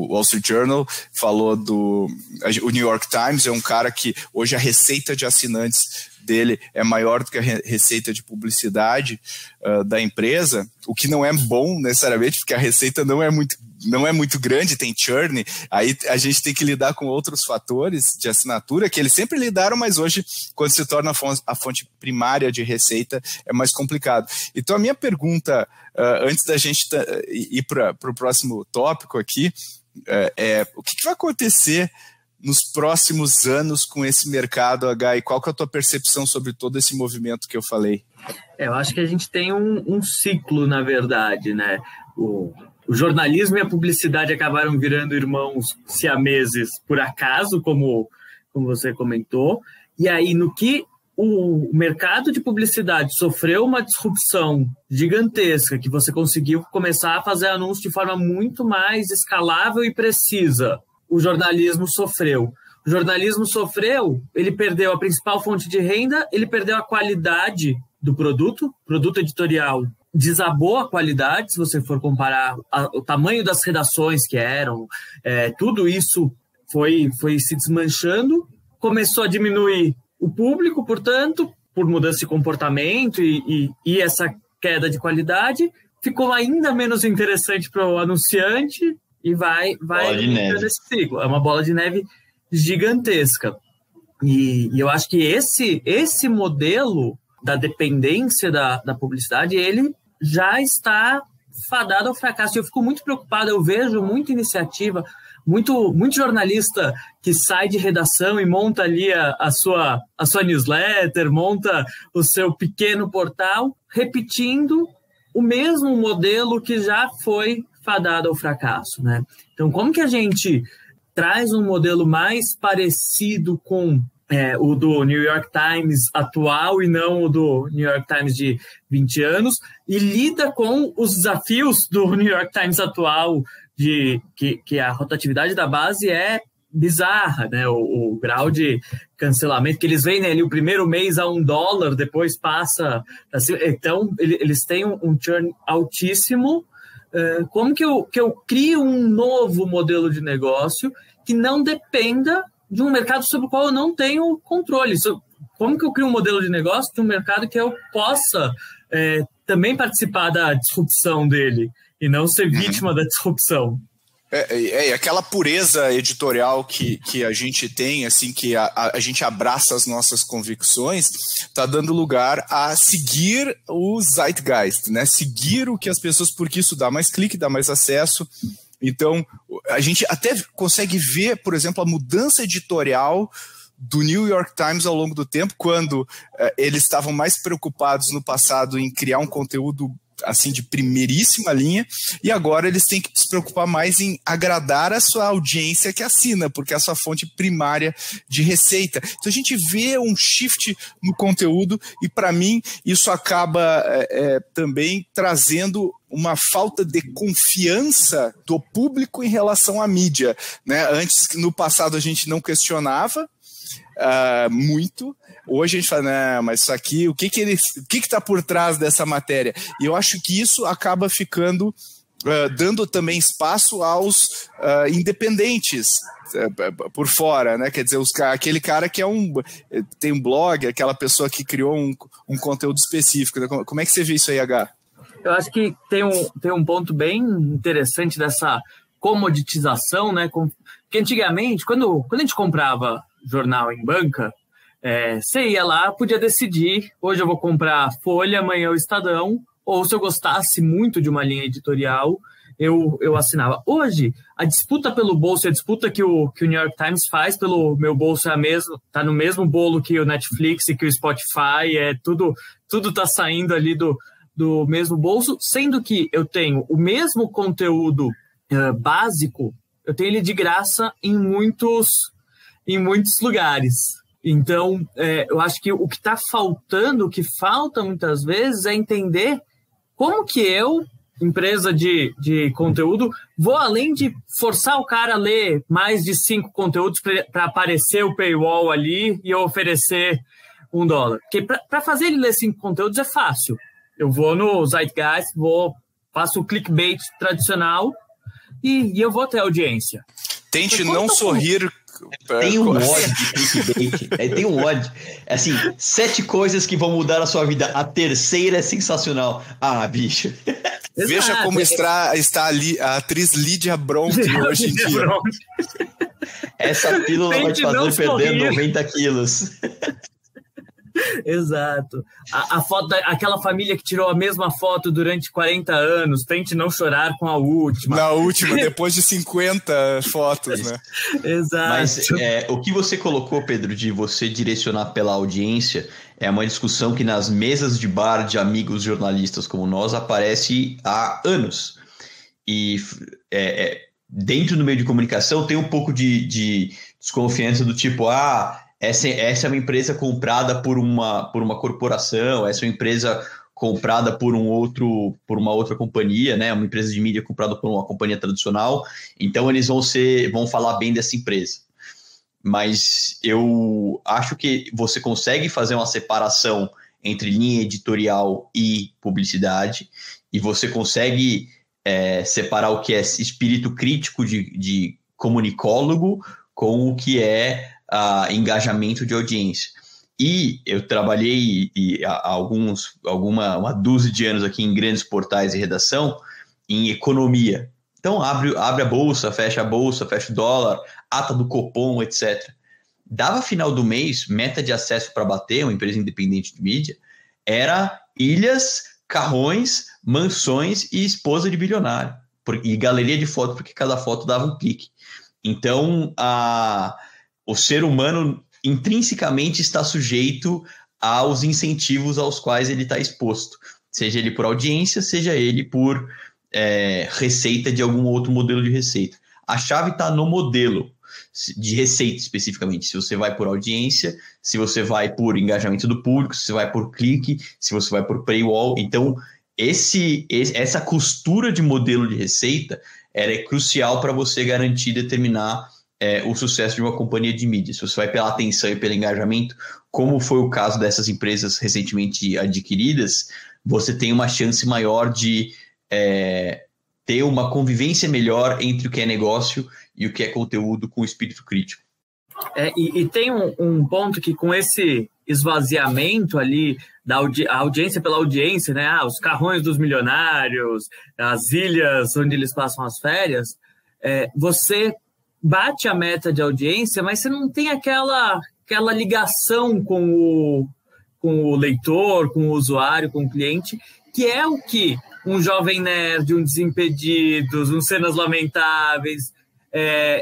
[SPEAKER 2] Wall Street Journal, falou o New York Times, é um cara que hoje a receita de assinantes dele é maior do que a receita de publicidade da empresa, o que não é bom necessariamente, porque a receita não é muito grande, tem churn, aí a gente tem que lidar com outros fatores de assinatura, que eles sempre lidaram, mas hoje, quando se torna a fonte primária de receita, é mais complicado. Então, a minha pergunta, antes da gente ir para o próximo tópico aqui, o que vai acontecer nos próximos anos com esse mercado, H, e qual que é a tua percepção sobre todo esse movimento que eu falei?
[SPEAKER 3] Eu acho que a gente tem um ciclo, na verdade, né? O jornalismo e a publicidade acabaram virando irmãos siameses por acaso, como você comentou, e aí no que o mercado de publicidade sofreu uma disrupção gigantesca, que você conseguiu começar a fazer anúncios de forma muito mais escalável e precisa, o jornalismo sofreu. O jornalismo sofreu, ele perdeu a principal fonte de renda, ele perdeu a qualidade do produto editorial desabou a qualidade, se você for comparar o tamanho das redações que eram, tudo isso foi se desmanchando, começou a diminuir o público, portanto, por mudança de comportamento e essa queda de qualidade, ficou ainda menos interessante para o anunciante e vai nesse ciclo. É uma bola de neve gigantesca. E eu acho que esse modelo da dependência da publicidade, ele já está fadado ao fracasso. Eu fico muito preocupado, eu vejo muita iniciativa, muito jornalista que sai de redação e monta ali a sua newsletter, monta o seu pequeno portal, repetindo o mesmo modelo que já foi fadado ao fracasso, né? Então, como que a gente traz um modelo mais parecido com o do New York Times atual e não o do New York Times de 20 anos e lida com os desafios do New York Times atual, que a rotatividade da base é bizarra, né? O grau de cancelamento, que eles veem, né, ali o primeiro mês a $1, depois passa... Assim, então, eles têm um churn altíssimo. Como que eu crio um novo modelo de negócio que não dependa de um mercado sobre o qual eu não tenho controle? Como que eu crio um modelo de negócio de um mercado que eu possa também participar da disrupção dele e não ser vítima da disrupção?
[SPEAKER 2] Aquela pureza editorial que a gente tem, assim, que a gente abraça as nossas convicções, está dando lugar a seguir o zeitgeist, né? Seguir o que as pessoas, porque isso dá mais clique, dá mais acesso. Então, a gente até consegue ver, por exemplo, a mudança editorial do New York Times ao longo do tempo, quando eles estavam mais preocupados no passado em criar um conteúdo assim de primeiríssima linha, e agora eles têm que se preocupar mais em agradar a sua audiência que assina, porque é a sua fonte primária de receita. Então a gente vê um shift no conteúdo e, para mim, isso acaba também trazendo uma falta de confiança do público em relação à mídia, né? Antes, no passado, a gente não questionava muito. Hoje a gente fala, não, mas isso aqui, o que está por trás dessa matéria? E eu acho que isso acaba ficando, dando também espaço aos independentes por fora, né? Quer dizer, aquele cara que tem um blog, aquela pessoa que criou um conteúdo específico, né? Como é que você vê isso aí, H?
[SPEAKER 3] Eu acho que tem um ponto bem interessante dessa comoditização, né? Porque antigamente, quando a gente comprava jornal em banca, você ia lá, podia decidir, hoje eu vou comprar Folha, amanhã o Estadão, ou se eu gostasse muito de uma linha editorial, eu assinava. Hoje, a disputa pelo bolso, a disputa que o New York Times faz pelo meu bolso é a mesma, tá no mesmo bolo que o Netflix e que o Spotify, tudo tá saindo ali do mesmo bolso, sendo que eu tenho o mesmo conteúdo básico, eu tenho ele de graça em muitos lugares. Então, eu acho que o que está faltando, o que falta muitas vezes é entender como que eu, empresa de conteúdo, vou além de forçar o cara a ler mais de 5 conteúdos para aparecer o paywall ali e eu oferecer $1. Porque para fazer ele ler 5 conteúdos é fácil. Eu vou no Zeitgeist, faço o clickbait tradicional e eu vou até a audiência.
[SPEAKER 2] Tente não sorrir.
[SPEAKER 4] Tem um ódio de clickbait. Tem um ódio. Assim, 7 coisas que vão mudar a sua vida. A terceira é sensacional. Ah, bicho.
[SPEAKER 2] Veja como está ali a atriz Lídia Bronte hoje em dia.
[SPEAKER 4] Essa pílula vai te fazer perder 90 quilos.
[SPEAKER 3] Exato. A foto aquela família que tirou a mesma foto durante 40 anos, tente não chorar com a última.
[SPEAKER 2] Na última, depois de 50 fotos, né?
[SPEAKER 3] Exato.
[SPEAKER 4] Mas o que você colocou, Pedro, de você direcionar pela audiência, é uma discussão que nas mesas de bar de amigos jornalistas como nós aparece há anos. E dentro do meio de comunicação tem um pouco de desconfiança do tipo, essa é uma empresa comprada por uma corporação, essa é uma empresa comprada por uma outra companhia, né? Uma empresa de mídia comprada por uma companhia tradicional, então eles vão falar bem dessa empresa. Mas eu acho que você consegue fazer uma separação entre linha editorial e publicidade, e você consegue separar o que é espírito crítico de comunicólogo com o que é engajamento de audiência. E eu trabalhei há uma dúzia de anos aqui em grandes portais de redação em economia. Então, abre a bolsa, fecha o dólar, ata do Copom, etc. Dava final do mês, meta de acesso para bater, uma empresa independente de mídia, era ilhas, carrões, mansões e esposa de bilionário. E galeria de foto, porque cada foto dava um clique. Então, o ser humano intrinsecamente está sujeito aos incentivos aos quais ele está exposto. Seja ele por audiência, seja ele por receita de algum outro modelo de receita. A chave está no modelo de receita especificamente. Se você vai por audiência, se você vai por engajamento do público, se você vai por clique, se você vai por paywall. Então, essa costura de modelo de receita é crucial para você garantir determinar o sucesso de uma companhia de mídia. Se você vai pela atenção e pelo engajamento, como foi o caso dessas empresas recentemente adquiridas, você tem uma chance maior de ter uma convivência melhor entre o que é negócio e o que é conteúdo com espírito crítico.
[SPEAKER 3] E tem um ponto que com esse esvaziamento ali da audiência pela audiência, né? Os carrões dos milionários, as ilhas onde eles passam as férias, você bate a meta de audiência, mas você não tem aquela ligação com o leitor, com o usuário, com o cliente, que é o que um Jovem Nerd, um Desimpedidos, um Cenas Lamentáveis,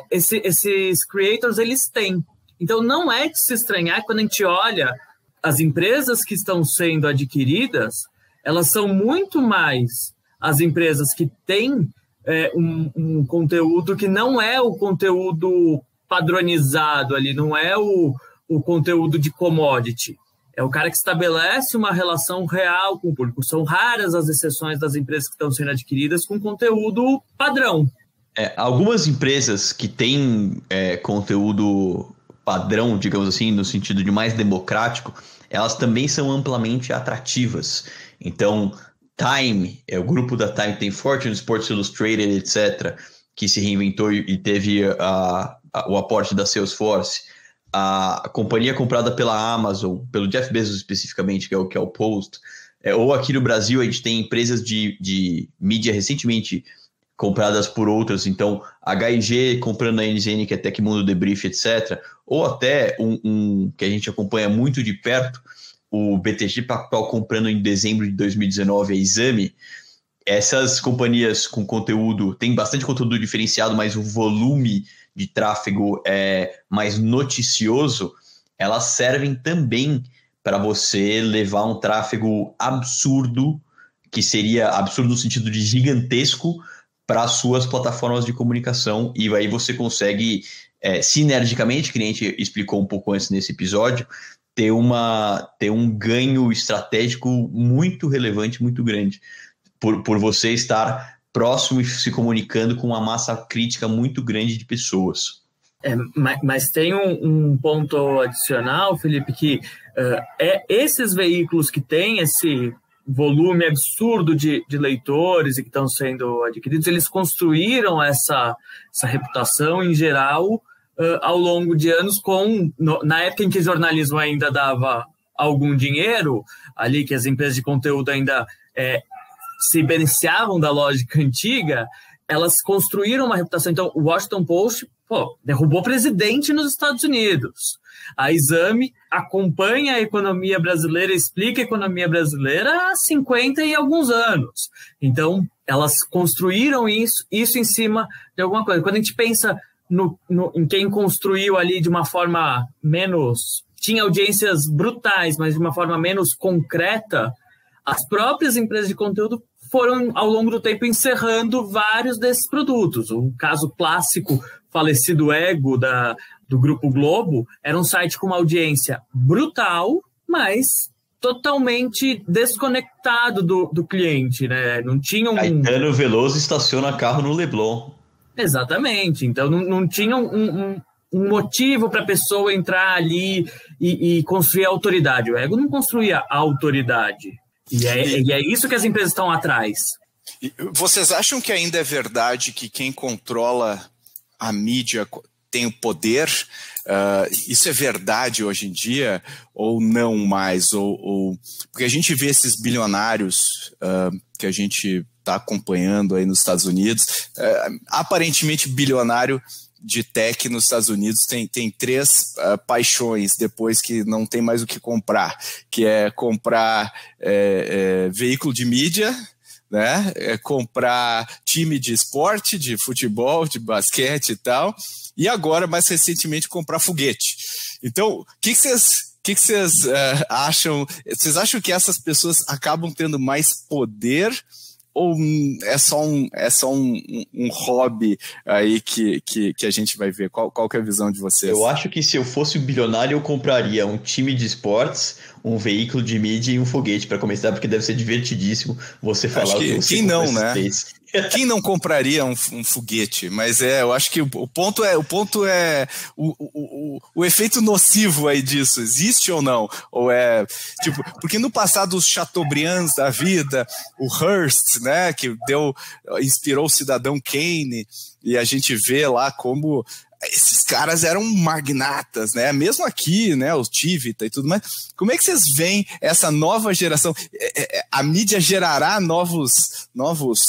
[SPEAKER 3] esses creators, eles têm. Então, não é de se estranhar quando a gente olha as empresas que estão sendo adquiridas, elas são muito mais as empresas que têm um conteúdo que não é o conteúdo padronizado ali, não é o conteúdo de commodity. É o cara que estabelece uma relação real com o público. São raras as exceções das empresas que estão sendo adquiridas com conteúdo padrão.
[SPEAKER 4] Algumas empresas que têm conteúdo padrão, digamos assim, no sentido de mais democrático, elas também são amplamente atrativas. Então, Time, o grupo da Time tem Fortune, Sports Illustrated, etc., que se reinventou e teve o aporte da Salesforce. A companhia comprada pela Amazon, pelo Jeff Bezos especificamente, que é o Post. Ou aqui no Brasil, a gente tem empresas de mídia recentemente compradas por outras, então H&G comprando a NZN, que é Tecmundo, Debrief, etc. Ou até um que a gente acompanha muito de perto, o BTG Pactual comprando em dezembro de 2019 a Exame. Essas companhias com conteúdo, tem bastante conteúdo diferenciado, mas o volume de tráfego mais noticioso, elas servem também para você levar um tráfego absurdo, que seria absurdo no sentido de gigantesco, para as suas plataformas de comunicação, e aí você consegue, sinergicamente, que a gente explicou um pouco antes nesse episódio, ter um ganho estratégico muito relevante, muito grande, por você estar próximo e se comunicando com uma massa crítica muito grande de pessoas.
[SPEAKER 3] Mas tem um ponto adicional, Felipe, que esses veículos que têm esse volume absurdo de leitores e que estão sendo adquiridos, eles construíram essa reputação em geral ao longo de anos, na época em que o jornalismo ainda dava algum dinheiro, ali que as empresas de conteúdo ainda se beneficiavam da lógica antiga, elas construíram uma reputação. Então, o Washington Post derrubou presidente nos Estados Unidos. A Exame acompanha a economia brasileira, explica a economia brasileira há 50 e alguns anos. Então, elas construíram isso em cima de alguma coisa. Quando a gente pensa em quem construiu ali de uma forma menos... Tinha audiências brutais, mas de uma forma menos concreta, as próprias empresas de conteúdo foram, ao longo do tempo, encerrando vários desses produtos. O caso clássico, falecido Ego, do Grupo Globo, era um site com uma audiência brutal, mas totalmente desconectado do cliente, né? Não tinha
[SPEAKER 4] Caetano Veloso estaciona carro no Leblon.
[SPEAKER 3] Exatamente. Então, não tinha um motivo para a pessoa entrar ali e construir a autoridade. O Ego não construía a autoridade. E é isso que as empresas estão atrás.
[SPEAKER 2] Vocês acham que ainda é verdade que quem controla a mídia tem o poder? Isso é verdade hoje em dia ou não mais? Porque a gente vê esses bilionários que a gente está acompanhando aí nos Estados Unidos, aparentemente bilionário de tech nos Estados Unidos tem três paixões depois que não tem mais o que comprar, que é comprar veículo de mídia, né? Comprar time de esporte, de futebol, de basquete e tal, e agora, mais recentemente, comprar foguete. Então, o que vocês acham? Vocês acham que essas pessoas acabam tendo mais poder ou é só um hobby aí que a gente vai ver? Qual que é a visão de vocês?
[SPEAKER 4] Eu acho que se eu fosse bilionário, eu compraria um time de esportes, um veículo de mídia e um foguete para começar, porque deve ser divertidíssimo você falar o que você
[SPEAKER 2] quem não, né? Quem não compraria um foguete? Mas eu acho que o ponto é o efeito nocivo aí disso. Existe ou não? Ou porque no passado os Chateaubriands da vida, o Hearst, né, que inspirou o Cidadão Kane, e a gente vê lá como esses caras eram magnatas, né? Mesmo aqui, né? O Tivita e tudo mais. Como é que vocês veem essa nova geração? A mídia gerará novos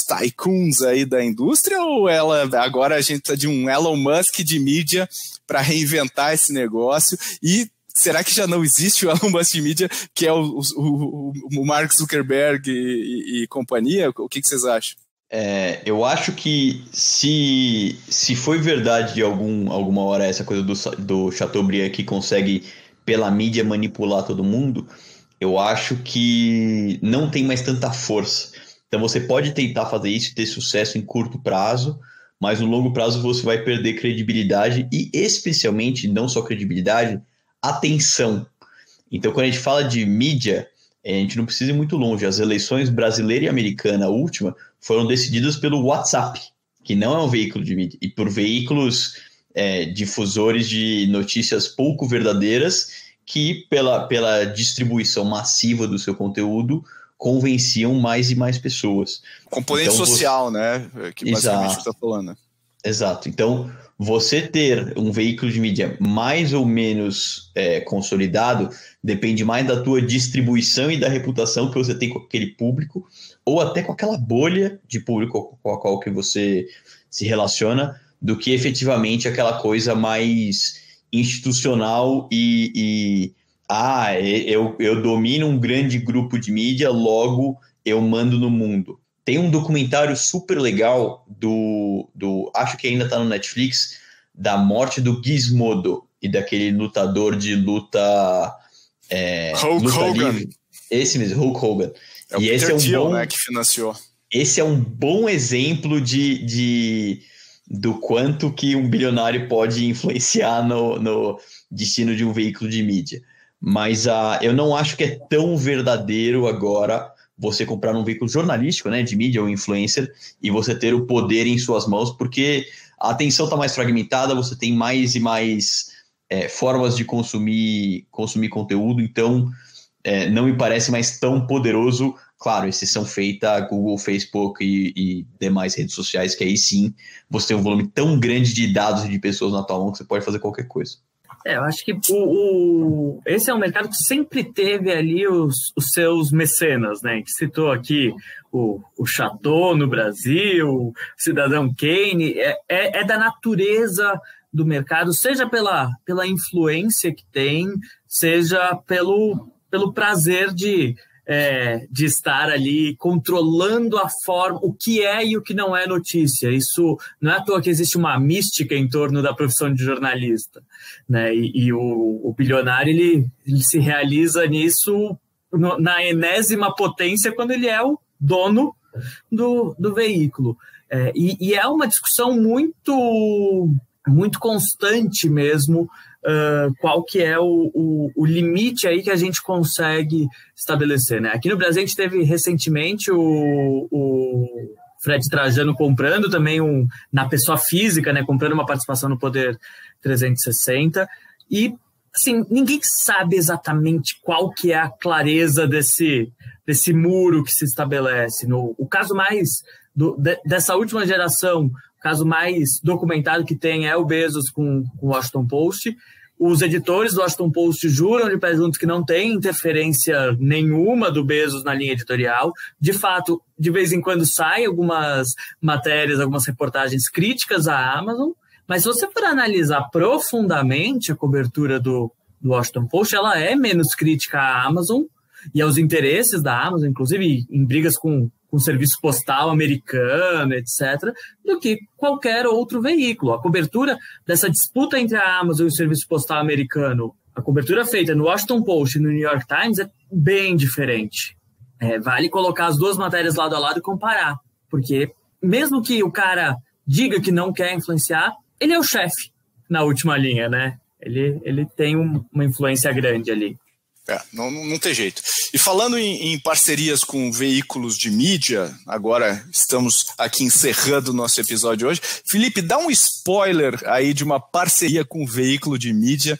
[SPEAKER 2] tycoons aí da indústria, ou agora a gente tá de um Elon Musk de mídia para reinventar esse negócio? E será que já não existe o Elon Musk de mídia, que é o Mark Zuckerberg e companhia? O que vocês acham?
[SPEAKER 4] Eu acho que se foi verdade de alguma hora essa coisa do Chateaubriand que consegue pela mídia manipular todo mundo, eu acho que não tem mais tanta força. Então você pode tentar fazer isso e ter sucesso em curto prazo, mas no longo prazo você vai perder credibilidade e especialmente, não só credibilidade, atenção. Então quando a gente fala de mídia, a gente não precisa ir muito longe. As eleições brasileira e americana, a última, foram decididas pelo WhatsApp, que não é um veículo de mídia, e por veículos difusores de notícias pouco verdadeiras que, pela distribuição massiva do seu conteúdo, convenciam mais e mais pessoas.
[SPEAKER 2] Componente então, social, né? Que basicamente você está falando.
[SPEAKER 4] Exato. Então, você ter um veículo de mídia mais ou menos consolidado depende mais da tua distribuição e da reputação que você tem com aquele público, ou até com aquela bolha de público com a qual que você se relaciona, do que efetivamente aquela coisa mais institucional eu domino um grande grupo de mídia, logo eu mando no mundo. Tem um documentário super legal acho que ainda está no Netflix, da morte do Gizmodo e daquele lutador de luta
[SPEAKER 2] Hulk Hogan.
[SPEAKER 4] Livre. Esse mesmo, Hulk Hogan.
[SPEAKER 2] É o Peter Thiel, né, que financiou.
[SPEAKER 4] Esse é um bom exemplo do quanto que um bilionário pode influenciar no destino de um veículo de mídia. Mas eu não acho que é tão verdadeiro agora você comprar um veículo jornalístico, né, de mídia ou influencer, e você ter o poder em suas mãos, porque a atenção está mais fragmentada, você tem mais e mais formas de consumir conteúdo, então não me parece mais tão poderoso. Claro, exceção feita a Google, Facebook e demais redes sociais, que aí sim você tem um volume tão grande de dados e de pessoas na tua mão que você pode fazer qualquer coisa.
[SPEAKER 3] Eu acho que esse é um mercado que sempre teve ali os seus mecenas, né? Que citou aqui o Chateau no Brasil, o Cidadão Kane, é da natureza do mercado, seja pela influência que tem, seja pelo prazer de estar ali controlando a forma, o que é e o que não é notícia. Isso não é à toa que existe uma mística em torno da profissão de jornalista, né? E o bilionário ele se realiza nisso na enésima potência quando ele é o dono do veículo. E é uma discussão muito, muito constante mesmo. Qual que é o limite aí que a gente consegue estabelecer, né? Aqui no Brasil a gente teve recentemente o Fred Trajano comprando também na pessoa física, né? Comprando uma participação no Poder 360 e, assim, ninguém sabe exatamente qual que é a clareza desse muro que se estabelece. O caso mais dessa última geração, o caso mais documentado que tem é o Bezos com o Washington Post. os editores do Washington Post juram de pé junto que não tem interferência nenhuma do Bezos na linha editorial. De fato, de vez em quando saem algumas matérias, algumas reportagens críticas à Amazon, mas se você for analisar profundamente a cobertura do Washington Post, ela é menos crítica à Amazon e aos interesses da Amazon, inclusive em brigas com o serviço postal americano, etc., do que qualquer outro veículo. A cobertura dessa disputa entre a Amazon e o serviço postal americano, a cobertura feita no Washington Post e no New York Times é bem diferente. Vale colocar as duas matérias lado a lado e comparar, porque mesmo que o cara diga que não quer influenciar, ele é o chefe na última linha, né? Ele tem uma influência grande ali.
[SPEAKER 2] Não tem jeito. E falando em parcerias com veículos de mídia, agora estamos aqui encerrando o nosso episódio hoje. Felipe, dá um spoiler aí de uma parceria com um veículo de mídia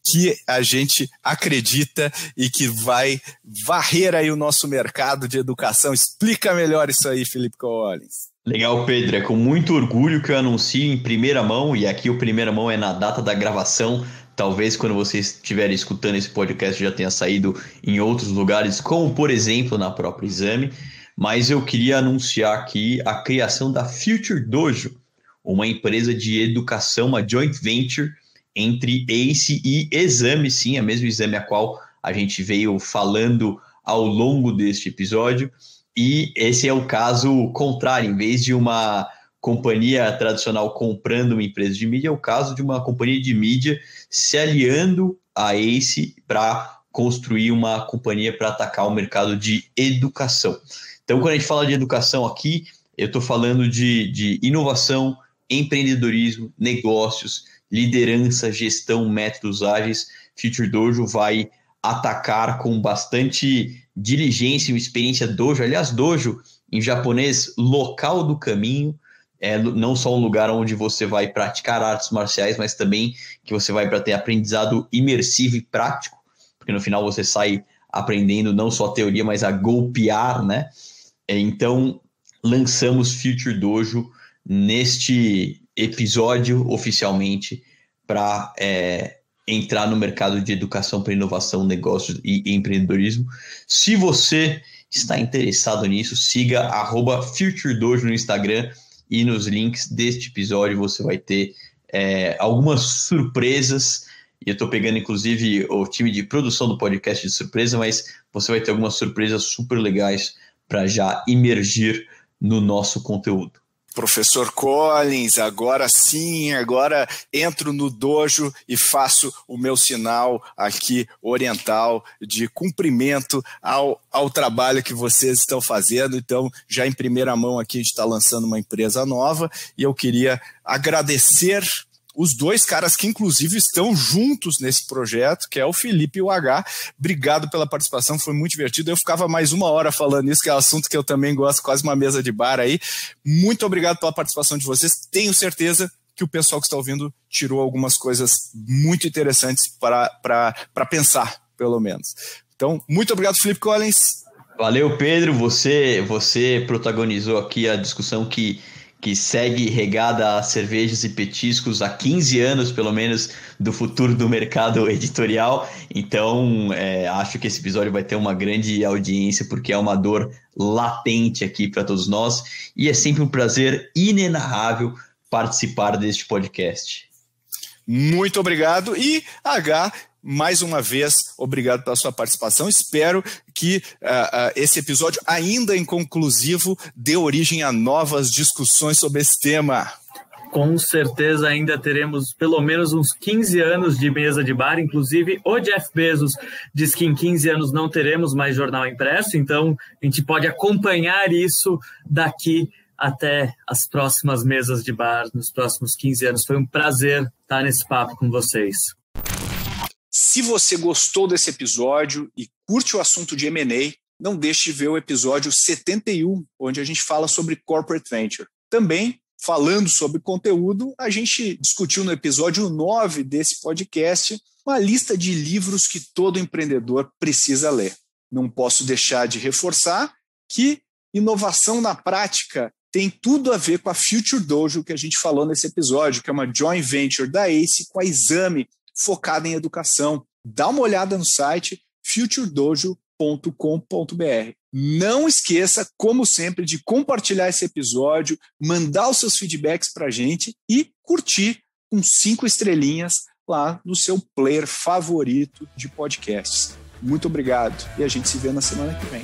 [SPEAKER 2] que a gente acredita e que vai varrer aí o nosso mercado de educação. Explica melhor isso aí, Felipe Collins.
[SPEAKER 4] Legal, Pedro. É com muito orgulho que eu anuncio em primeira mão, e aqui o primeira mão é na data da gravação. Talvez quando vocês estiverem escutando esse podcast já tenha saído em outros lugares, como por exemplo na própria Exame, mas eu queria anunciar aqui a criação da Future Dojo, uma empresa de educação, uma joint venture entre ACE e Exame, sim, a mesma Exame a qual a gente veio falando ao longo deste episódio, e esse é o caso contrário. Em vez de uma companhia tradicional comprando uma empresa de mídia, é o caso de uma companhia de mídia se aliando à ACE para construir uma companhia para atacar o mercado de educação. Então, quando a gente fala de educação aqui, eu estou falando de inovação, empreendedorismo, negócios, liderança, gestão, métodos ágeis. Future Dojo vai atacar com bastante diligência e experiência dojo. Aliás, dojo, em japonês, local do caminho, não só um lugar onde você vai praticar artes marciais, mas também que você vai para ter aprendizado imersivo e prático, porque no final você sai aprendendo não só a teoria, mas a golpear, né? Então, lançamos Future Dojo neste episódio oficialmente para entrar no mercado de educação para inovação, negócios e empreendedorismo. Se você está interessado nisso, siga @FutureDojo no Instagram, e nos links deste episódio você vai ter algumas surpresas. E eu estou pegando, inclusive, o time de produção do podcast de surpresa, mas você vai ter algumas surpresas super legais para já imergir no nosso conteúdo.
[SPEAKER 2] Professor Collins, agora sim, agora entro no dojo e faço o meu sinal aqui oriental de cumprimento ao trabalho que vocês estão fazendo. Então, já em primeira mão aqui, a gente está lançando uma empresa nova e eu queria agradecer os dois caras que inclusive estão juntos nesse projeto, que é o Felipe e o H. Obrigado pela participação, foi muito divertido. Eu ficava mais uma hora falando isso, que é um assunto que eu também gosto, quase uma mesa de bar aí. Muito obrigado pela participação de vocês. Tenho certeza que o pessoal que está ouvindo tirou algumas coisas muito interessantes para pensar, pelo menos. Então, muito obrigado, Felipe Collins.
[SPEAKER 4] Valeu, Pedro. Você protagonizou aqui a discussão que segue regada a cervejas e petiscos há 15 anos, pelo menos, do futuro do mercado editorial. Então, acho que esse episódio vai ter uma grande audiência, porque é uma dor latente aqui para todos nós. E é sempre um prazer inenarrável participar deste podcast.
[SPEAKER 2] Muito obrigado. E, H, mais uma vez, obrigado pela sua participação. Espero que esse episódio, ainda inconclusivo, dê origem a novas discussões sobre esse tema.
[SPEAKER 3] Com certeza ainda teremos pelo menos uns 15 anos de mesa de bar. Inclusive, o Jeff Bezos diz que em 15 anos não teremos mais jornal impresso, então a gente pode acompanhar isso daqui até as próximas mesas de bar, nos próximos 15 anos. Foi um prazer estar nesse papo com vocês.
[SPEAKER 2] Se você gostou desse episódio e curte o assunto de M&A, não deixe de ver o episódio 71, onde a gente fala sobre Corporate Venture. Também, falando sobre conteúdo, a gente discutiu no episódio 9 desse podcast uma lista de livros que todo empreendedor precisa ler. Não posso deixar de reforçar que inovação na prática tem tudo a ver com a Future Dojo que a gente falou nesse episódio, que é uma joint venture da ACE com a Exame, focada em educação. Dá uma olhada no site futuredojo.com.br. Não esqueça, como sempre, de compartilhar esse episódio, mandar os seus feedbacks para a gente e curtir com 5 estrelinhas lá no seu player favorito de podcasts. Muito obrigado e a gente se vê na semana que vem.